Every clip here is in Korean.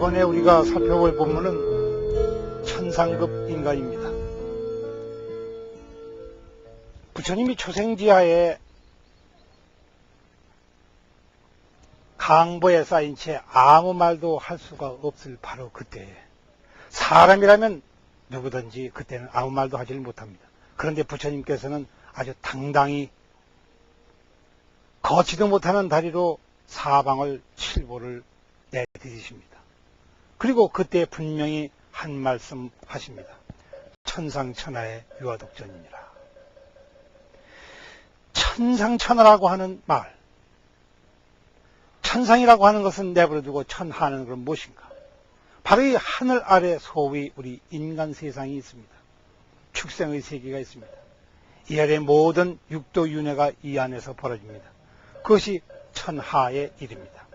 이번에 우리가 살펴볼 본문은 천상급 인간입니다. 부처님이 초생지하에 강보에 쌓인 채 아무 말도 할 수가 없을 바로 그때에 사람이라면 누구든지 그때는 아무 말도 하지를 못합니다. 그런데 부처님께서는 아주 당당히 걷지도 못하는 다리로 사방을 칠보를 내디디십니다. 그리고 그때 분명히 한 말씀 하십니다. 천상천하의 유아독전이니라. 천상천하라고 하는 말, 천상이라고 하는 것은 내버려두고 천하는 그럼 무엇인가? 바로 이 하늘 아래 소위 우리 인간 세상이 있습니다. 축생의 세계가 있습니다. 이 아래 모든 육도윤회가 이 안에서 벌어집니다. 그것이 천하의 일입니다.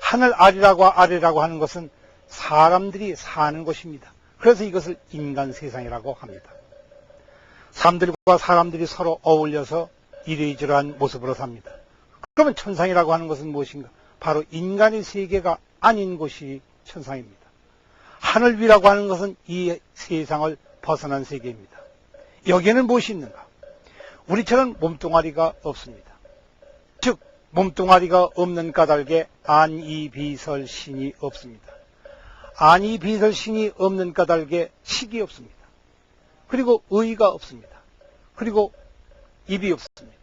하늘 아래라고 하는 것은 사람들이 사는 곳입니다. 그래서 이것을 인간 세상이라고 합니다. 사람들과 사람들이 서로 어울려서 이러이러한 모습으로 삽니다. 그러면 천상이라고 하는 것은 무엇인가? 바로 인간의 세계가 아닌 곳이 천상입니다. 하늘 위라고 하는 것은 이 세상을 벗어난 세계입니다. 여기에는 무엇이 있는가? 우리처럼 몸뚱아리가 없습니다. 즉 몸뚱아리가 없는 까닭에 안이비설신이 없습니다. 안이비설신이 없는 까닭에 식이 없습니다. 그리고 의가 없습니다. 그리고 입이 없습니다.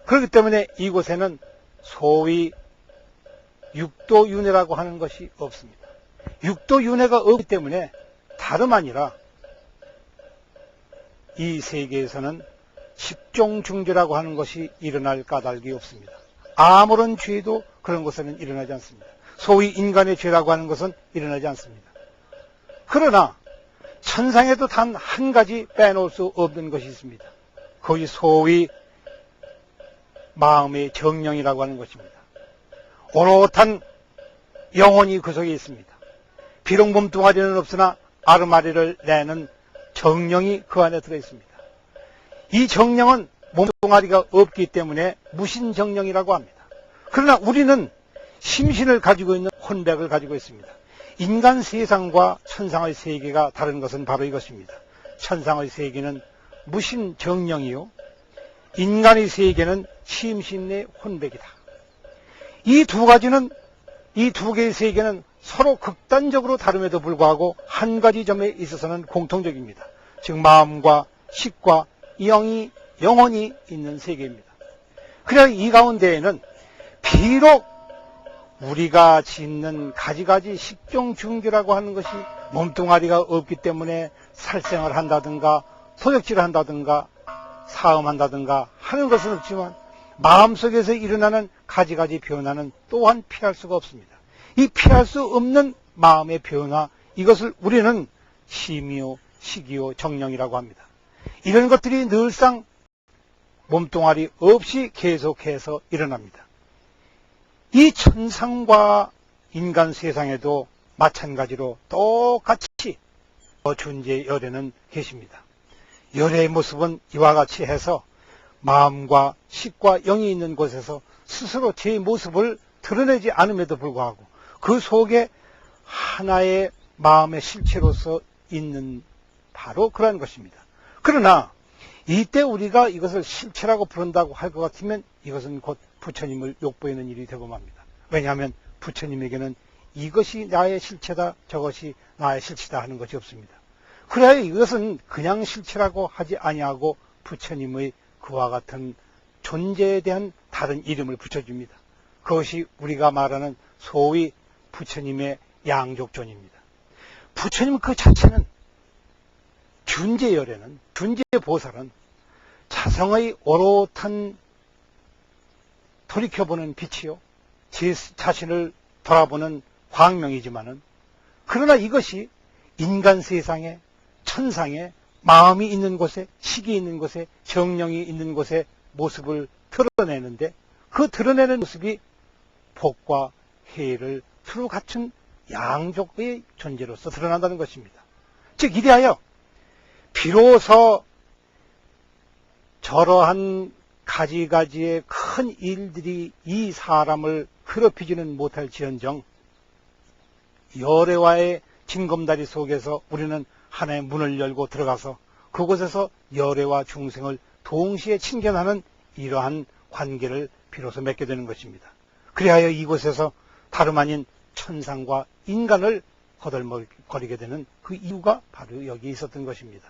그렇기 때문에 이곳에는 소위 육도윤회라고 하는 것이 없습니다. 육도윤회가 없기 때문에 다름 아니라 이 세계에서는 십종중죄라고 하는 것이 일어날 까닭이 없습니다. 아무런 죄도 그런 곳에는 일어나지 않습니다. 소위 인간의 죄라고 하는 것은 일어나지 않습니다. 그러나 천상에도 단 한 가지 빼놓을 수 없는 것이 있습니다. 그것이 소위 마음의 정령이라고 하는 것입니다. 오롯한 영혼이 그 속에 있습니다. 비록 몸뚱아리는 없으나 아르마리를 내는 정령이 그 안에 들어있습니다. 이 정령은 몸뚱아리가 없기 때문에 무신정령이라고 합니다. 그러나 우리는 심신을 가지고 있는 혼백을 가지고 있습니다. 인간 세상과 천상의 세계가 다른 것은 바로 이것입니다. 천상의 세계는 무신정령이요, 인간의 세계는 심신의 혼백이다. 이 두 가지는, 이 두 개의 세계는 서로 극단적으로 다름에도 불구하고 한 가지 점에 있어서는 공통적입니다. 즉 마음과 식과 영혼이 있는 세계입니다. 그래야 이 가운데에는 비록 우리가 짓는 가지가지 식종중규라고 하는 것이 몸뚱아리가 없기 때문에 살생을 한다든가 소적질을 한다든가 사음한다든가 하는 것은 없지만 마음속에서 일어나는 가지가지 변화는 또한 피할 수가 없습니다. 이 피할 수 없는 마음의 변화, 이것을 우리는 심이요, 식이요, 정령이라고 합니다. 이런 것들이 늘상 몸뚱아리 없이 계속해서 일어납니다. 이 천상과 인간 세상에도 마찬가지로 똑같이 존재 열애는 계십니다. 열애의 모습은 이와 같이 해서 마음과 식과 영이 있는 곳에서 스스로 제 모습을 드러내지 않음에도 불구하고 그 속에 하나의 마음의 실체로서 있는 바로 그러한 것입니다. 그러나 이때 우리가 이것을 실체라고 부른다고 할 것 같으면 이것은 곧 부처님을 욕보이는 일이 되고 맙니다. 왜냐하면 부처님에게는 이것이 나의 실체다, 저것이 나의 실체다 하는 것이 없습니다. 그래야 이것은 그냥 실체라고 하지 아니하고 부처님의 그와 같은 존재에 대한 다른 이름을 붙여줍니다. 그것이 우리가 말하는 소위 부처님의 양족존입니다. 부처님 그 자체는 균제열에는, 균제보살은 자성의 오롯한 돌이켜보는 빛이요, 제 자신을 돌아보는 광명이지만은, 그러나 이것이 인간 세상에, 천상에, 마음이 있는 곳에, 식이 있는 곳에, 정령이 있는 곳에 모습을 드러내는데, 그 드러내는 모습이 복과 해를 두루 갖춘 양족의 존재로서 드러난다는 것입니다. 즉 이리하여 비로소 저러한 가지가지의 큰 일들이 이 사람을 괴롭히지는 못할지언정 열애와의 징검다리 속에서 우리는 하나의 문을 열고 들어가서 그곳에서 열애와 중생을 동시에 친견하는 이러한 관계를 비로소 맺게 되는 것입니다. 그리하여 이곳에서 다름 아닌 천상과 인간을 거들먹거리게 되는 그 이유가 바로 여기에 있었던 것입니다.